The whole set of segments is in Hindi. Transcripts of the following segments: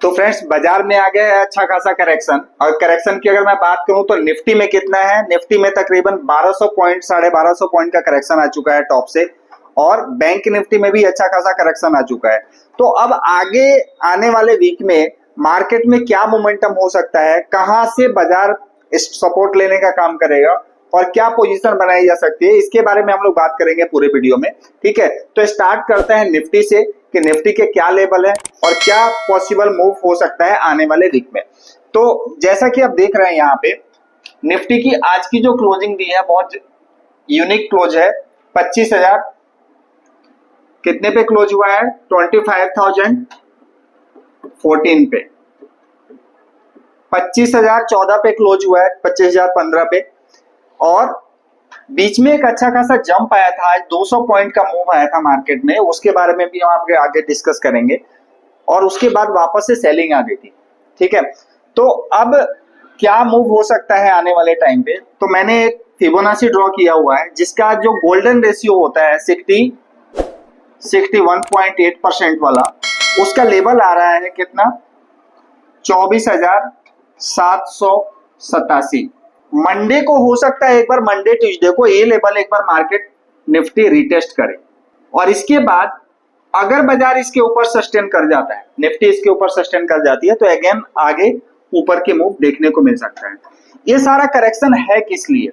तो फ्रेंड्स बाजार में आ गया है अच्छा खासा करेक्शन। और करेक्शन की अगर मैं बात करूं तो निफ्टी में कितना है, निफ्टी में तकरीबन 1200 पॉइंट 1250 पॉइंट का करेक्शन आ चुका है टॉप से। और बैंक निफ्टी में भी अच्छा खासा करेक्शन आ चुका है। तो अब आगे आने वाले वीक में मार्केट में क्या मोमेंटम हो सकता है, कहां से बाजार सपोर्ट लेने का काम करेगा और क्या पोजीशन बनाई जा सकती है, इसके बारे में हम लोग बात करेंगे पूरे वीडियो में। ठीक है, तो स्टार्ट करते हैं निफ्टी से कि निफ्टी के क्या लेवल है और क्या पॉसिबल मूव हो सकता है आने वाले वीक में। तो जैसा कि आप देख रहे हैं यहाँ पे निफ्टी की आज की जो क्लोजिंग दी है बहुत यूनिक क्लोज है। 25,000 कितने पे क्लोज हुआ है, 25,014 पे। 25,014 पे क्लोज हुआ है, 25,015 पे। और बीच में एक अच्छा खासा जंप आया था, आज 200 पॉइंट का मूव आया था मार्केट में, उसके बारे में भी हम आपके आगे डिस्कस करेंगे। और उसके बाद वापस से सेलिंग आ गई थी। ठीक है, तो अब क्या मूव हो सकता है आने वाले टाइम पे, तो मैंने एक फिबोनाची ड्रॉ किया हुआ है जिसका जो गोल्डन रेशियो होता है 61.8% वाला, उसका लेवल आ रहा है कितना, 24,787। मंडे को हो सकता है एक बार, मंडे ट्यूसडे को ये लेवल एक बार मार्केट निफ्टी रिटेस्ट करे। और इसके बाद अगर बाजार इसके ऊपर सस्टेन कर जाता है, निफ्टी इसके ऊपर सस्टेन कर जाती है, तो अगेन आगे ऊपर के मूव देखने को मिल सकता है। ये सारा करेक्शन है किस लिए,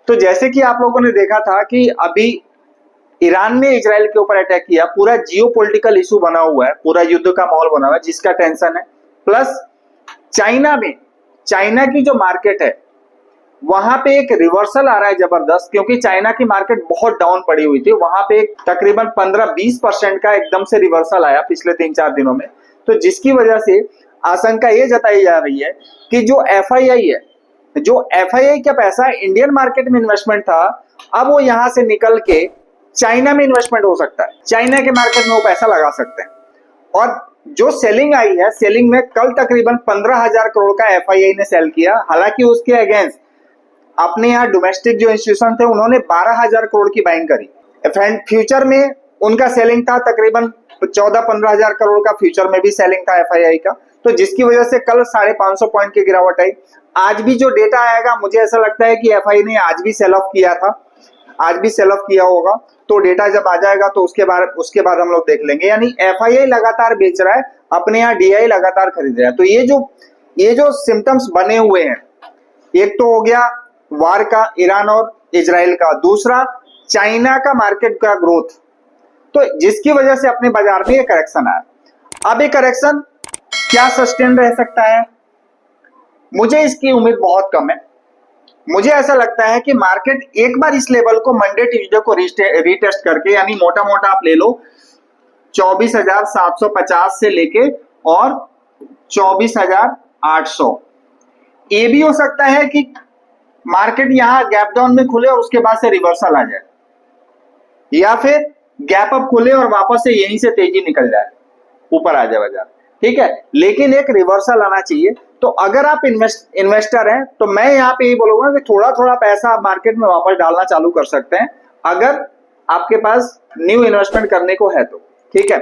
तो जैसे कि आप लोगों ने देखा था कि अभी ईरान ने इजराइल के ऊपर अटैक किया, पूरा जियोपॉलिटिकल इशू बना हुआ है, पूरा युद्ध का माहौल बना हुआ है जिसका टेंशन है। प्लस चाइना में, चाइना की जो मार्केट है वहां पे एक रिवर्सल आ रहा है जबरदस्त, क्योंकि चाइना की मार्केट बहुत डाउन पड़ी हुई थी। वहां पे एक तकरीबन 15-20% का एकदम से रिवर्सल आया पिछले 3-4 दिनों में। तो जिसकी वजह से आशंका ये जताई जा रही है कि जो एफआईआई है, जो एफआईआई का पैसा इंडियन मार्केट में इन्वेस्टमेंट था, अब वो यहां से निकल के चाइना में इन्वेस्टमेंट हो सकता है, चाइना के मार्केट में वो पैसा लगा सकते हैं। और जो सेलिंग आई है, सेलिंग में कल तकरीबन 15,000 करोड़ का एफआईआई ने सेल किया। हालांकि उसके अगेंस्ट अपने यहाँ डोमेस्टिक जो इंस्टीट्यूशन थे उन्होंने 12,000 करोड़ की बाइंग करी। फ्यूचर में उनका सेलिंग था तकरीबन 14-15,000 करोड़ का, फ्यूचर में भी सेलिंग था एफआईआई का। तो जिसकी वजह से कल 550 पॉइंट की गिरावट आई। आज भी जो डेटा आएगा मुझे ऐसा लगता है कि एफआईआई ने आज भी सेल ऑफ किया था, आज भी सेल ऑफ किया होगा। तो डेटा जब आ जाएगा तो उसके बाद हम लोग देख लेंगे। यानी एफआईआई लगातार बेच रहा है, अपने यहाँ डीआई लगातार खरीद रहा है। तो ये जो सिम्टम्स बने हुए हैं, एक तो हो गया वार का, ईरान और इजराइल का, दूसरा चाइना का मार्केट का ग्रोथ, तो जिसकी वजह से अपने बाजार में ये करेक्शन आया। अब ये करेक्शन क्या सस्टेन रह सकता है, मुझे इसकी उम्मीद बहुत कम है। मुझे ऐसा लगता है कि मार्केट एक बार इस लेवल को मंडे ट्यूसडे को रीटेस्ट करके, यानी मोटा मोटा आप ले लो 24,750 से लेके और 24,800, ये भी हो सकता है कि मार्केट यहां गैप डाउन में खुले और उसके बाद से रिवर्सल आ जाए, या फिर गैप अप खुले और वापस से यहीं से तेजी निकल जाए, ऊपर आ जाए बाजार। ठीक है, लेकिन एक रिवर्सल आना चाहिए। तो अगर आप इन्वेस्टर हैं तो मैं यहाँ पे ये बोलूंगा कि थोड़ा थोड़ा पैसा आप मार्केट में वापस डालना चालू कर सकते हैं, अगर आपके पास न्यू इन्वेस्टमेंट करने को है तो। ठीक है,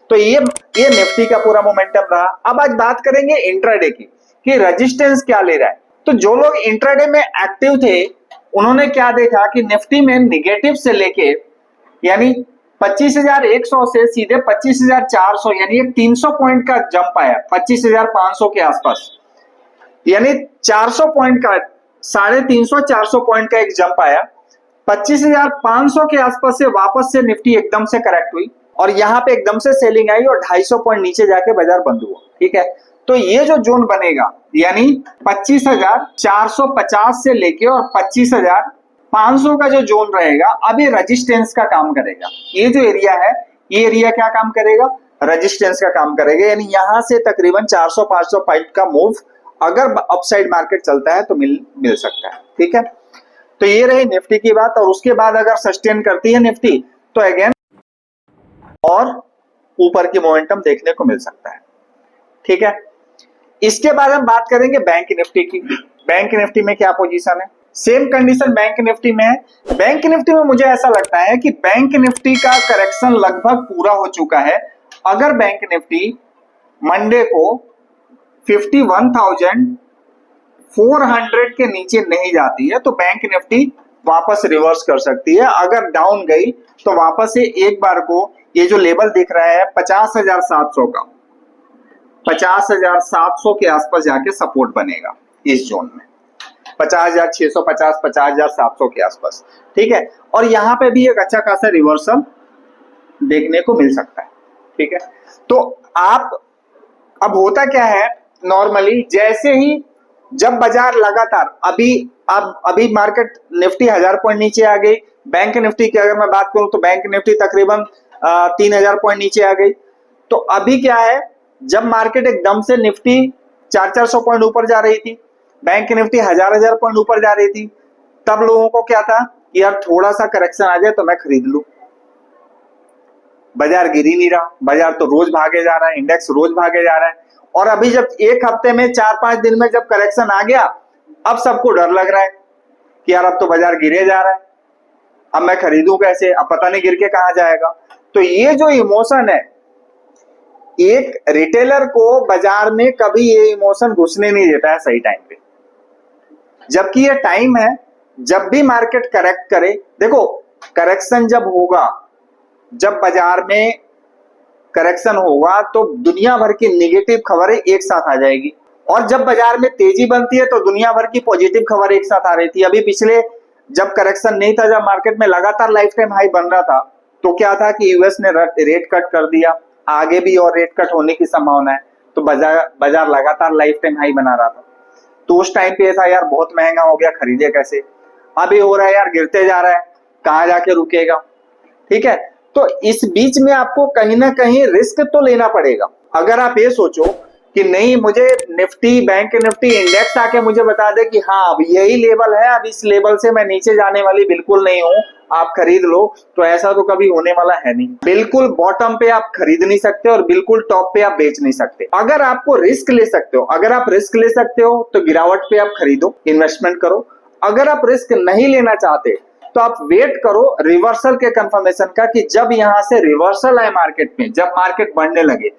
तो ये निफ्टी का पूरा मोमेंटम रहा। अब आज बात करेंगे इंट्राडे की कि रेजिस्टेंस क्या ले रहा है। तो जो लोग इंट्राडे में एक्टिव थे उन्होंने क्या देखा कि निफ्टी में निगेटिव से लेके, यानी 25,100 से सीधे 25,400, यानी 300 पॉइंट का जंप आया 25,500 के आसपास, यानी 400 पॉइंट का, 350-400 पॉइंट का एक जंप आया। 25,500 के आसपास से वापस से निफ्टी एकदम से करेक्ट हुई और यहाँ पे एकदम से सेलिंग आई और 250 पॉइंट नीचे जाके बाजार बंद हुआ। ठीक है, तो ये जो जोन बनेगा, यानी 25,450 से लेके और 25,500 का जो जोन रहेगा, अब ये रेजिस्टेंस का काम करेगा। ये जो एरिया है, ये एरिया क्या काम करेगा, रेजिस्टेंस का काम करेगा। यानी यहां से तकरीबन 400-500 पॉइंट का मूव अगर अपसाइड मार्केट चलता है तो मिल सकता है। ठीक है, तो ये रही निफ्टी की बात। और उसके बाद अगर सस्टेन करती है निफ्टी तो अगेन और ऊपर की मोमेंटम देखने को मिल सकता है। ठीक है, इसके बाद हम बात करेंगे बैंक निफ्टी की। बैंक निफ्टी में क्या पोजीशन है, सेम कंडीशन बैंक निफ्टी में है। बैंक निफ्टी में मुझे ऐसा लगता है कि बैंक निफ्टी का करेक्शन लगभग पूरा हो चुका है। अगर बैंक निफ्टी मंडे को 51,400 के नीचे नहीं जाती है तो बैंक निफ्टी वापस रिवर्स कर सकती है। अगर डाउन गई तो वापस से एक बार को ये जो लेवल दिख रहा है 50,700 का, 50,700 के आसपास जाके सपोर्ट बनेगा इस जोन में, 50,650, 50,700 के आसपास, ठीक है। और यहाँ पे भी एक अच्छा खासा रिवर्सल देखने को मिल सकता है, ठीक है। तो आप अब होता क्या है नॉर्मली, जैसे ही जब बाजार लगातार अभी मार्केट निफ्टी 1000 पॉइंट नीचे आ गई, बैंक निफ्टी की अगर मैं बात करूं तो बैंक निफ्टी तकरीबन 3000 पॉइंट नीचे आ गई। तो अभी क्या है, जब मार्केट एकदम से निफ्टी 400 पॉइंट ऊपर जा रही थी, बैंक निफ्टी 1000 पॉइंट ऊपर जा रही थी, तब लोगों को क्या था कि यार थोड़ा सा करेक्शन आ जाए तो मैं खरीद लूं। बाजार गिर ही नहीं रहा, बाजार तो रोज भागे जा रहा है, इंडेक्स रोज भागे जा रहा है। और अभी जब एक हफ्ते में 4-5 दिन में जब करेक्शन आ गया, अब सबको डर लग रहा है कि यार अब तो बाजार गिरे जा रहा है, अब मैं खरीदूं कैसे, अब पता नहीं गिर के कहां जाएगा। तो ये जो इमोशन है, एक रिटेलर को बाजार में कभी ये इमोशन घुसने नहीं देता है सही टाइम पे, जबकि ये टाइम है जब भी मार्केट करेक्ट करे। देखो करेक्शन जब होगा, जब बाजार में करेक्शन होगा तो दुनिया भर की नेगेटिव खबरें एक साथ आ जाएगी, और जब बाजार में तेजी बनती है तो दुनिया भर की पॉजिटिव खबर एक साथ आ रही थी। अभी पिछले जब करेक्शन नहीं था, जब मार्केट में लगातार लाइफ टाइम हाई बन रहा था, तो क्या था कि यूएस ने रेट कट कर दिया, आगे भी और रेट कट होने की संभावना है, तो बाजार लगातार लाइफ टाइम हाई बना रहा था। तो उस टाइम पे था यार बहुत महंगा हो गया, खरीदे कैसे। अभी हो रहा है यार गिरते जा रहा है, कहां जाके रुकेगा, ठीक है। तो इस बीच में आपको कहीं ना कहीं रिस्क तो लेना पड़ेगा। अगर आप ये सोचो कि नहीं, मुझे निफ्टी, बैंक निफ्टी, इंडेक्स आके मुझे बता दे कि हाँ अब यही लेवल है, अब इस लेवल से मैं नीचे जाने वाली बिल्कुल नहीं हूं, आप खरीद लो, तो ऐसा तो कभी होने वाला है नहीं। बिल्कुल बॉटम पे आप खरीद नहीं सकते और बिल्कुल टॉप पे आप बेच नहीं सकते। अगर आपको रिस्क ले सकते हो, अगर आप रिस्क ले सकते हो तो गिरावट पे आप खरीदो, इन्वेस्टमेंट करो। अगर आप रिस्क नहीं लेना चाहते तो आप वेट करो रिवर्सल के कंफर्मेशन का, कि जब यहां से रिवर्सल आए मार्केट में, जब मार्केट बढ़ने लगे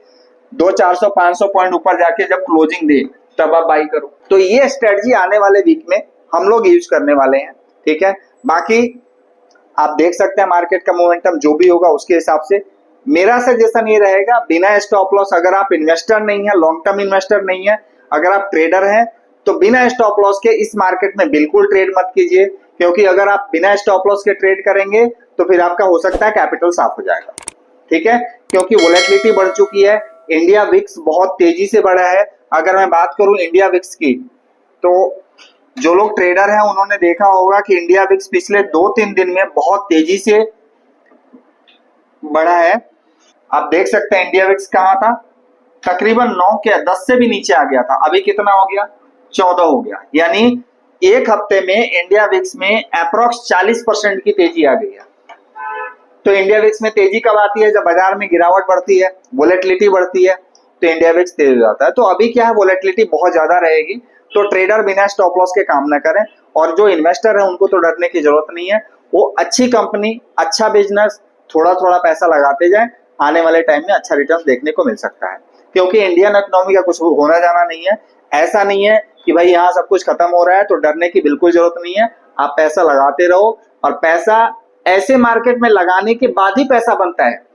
200-400-500 पॉइंट ऊपर जाके जब क्लोजिंग दे, तब आप बाई करो। तो ये स्ट्रेटजी आने वाले वीक में हम लोग यूज करने वाले हैं, ठीक है। बाकी आप देख सकते हैं मार्केट का मोमेंटम जो भी होगा उसके हिसाब से। मेरा सजेशन ये रहेगा, बिना स्टॉप लॉस, अगर आप इन्वेस्टर नहीं है, लॉन्ग टर्म इन्वेस्टर नहीं है, अगर आप ट्रेडर हैं, तो बिना स्टॉप लॉस के इस मार्केट में बिल्कुल ट्रेड मत कीजिए, क्योंकि अगर आप बिना स्टॉप लॉस के ट्रेड करेंगे तो फिर आपका हो सकता है कैपिटल साफ हो जाएगा, ठीक है। क्योंकि वोलेटिलिटी बढ़ चुकी है, इंडिया विक्स बहुत तेजी से बढ़ा है। अगर मैं बात करूं इंडिया विक्स की, तो जो लोग ट्रेडर हैं उन्होंने देखा होगा कि इंडिया विक्स पिछले 2-3 दिन में बहुत तेजी से बढ़ा है। आप देख सकते हैं इंडिया विक्स कहां था, तकरीबन 9 के 10 से भी नीचे आ गया था, अभी कितना हो गया, 14 हो गया। यानी एक हफ्ते में इंडिया विक्स में अप्रोक्स 40% की तेजी आ गई है। तो इंडिया विक्स में तेजी कब आती है, जब बाजार में गिरावट बढ़ती है, वोलेटिलिटी बढ़ती है, तो इंडिया विक्स तेज हो जाता है। तो अभी क्या है, वोलेटिलिटी बहुत ज्यादा रहेगी, तो ट्रेडर बिना स्टॉप लॉस के काम ना करें। और जो इन्वेस्टर है उनको तो डरने की जरूरत नहीं है, वो अच्छी कंपनी, अच्छा बिजनेस, थोड़ा थोड़ा पैसा लगाते जाए, आने वाले टाइम में अच्छा रिटर्न देखने को मिल सकता है। क्योंकि इंडियन इकोनॉमी का कुछ होना जाना नहीं है, ऐसा नहीं है कि भाई यहाँ सब कुछ खत्म हो रहा है, तो डरने की बिल्कुल जरूरत नहीं है। आप पैसा लगाते रहो, और पैसा ऐसे मार्केट में लगाने के बाद ही पैसा बनता है।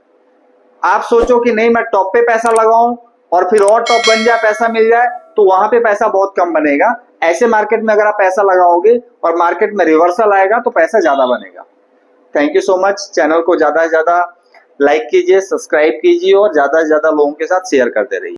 आप सोचो कि नहीं मैं टॉप पे पैसा लगाऊं और फिर और टॉप बन जाए, पैसा मिल जाए, तो वहां पे पैसा बहुत कम बनेगा। ऐसे मार्केट में अगर आप पैसा लगाओगे और मार्केट में रिवर्सल आएगा तो पैसा ज्यादा बनेगा। Thank you so much. Channel को ज्यादा से ज्यादा लाइक कीजिए, सब्सक्राइब कीजिए और ज्यादा से ज्यादा लोगों के साथ शेयर करते रहिए।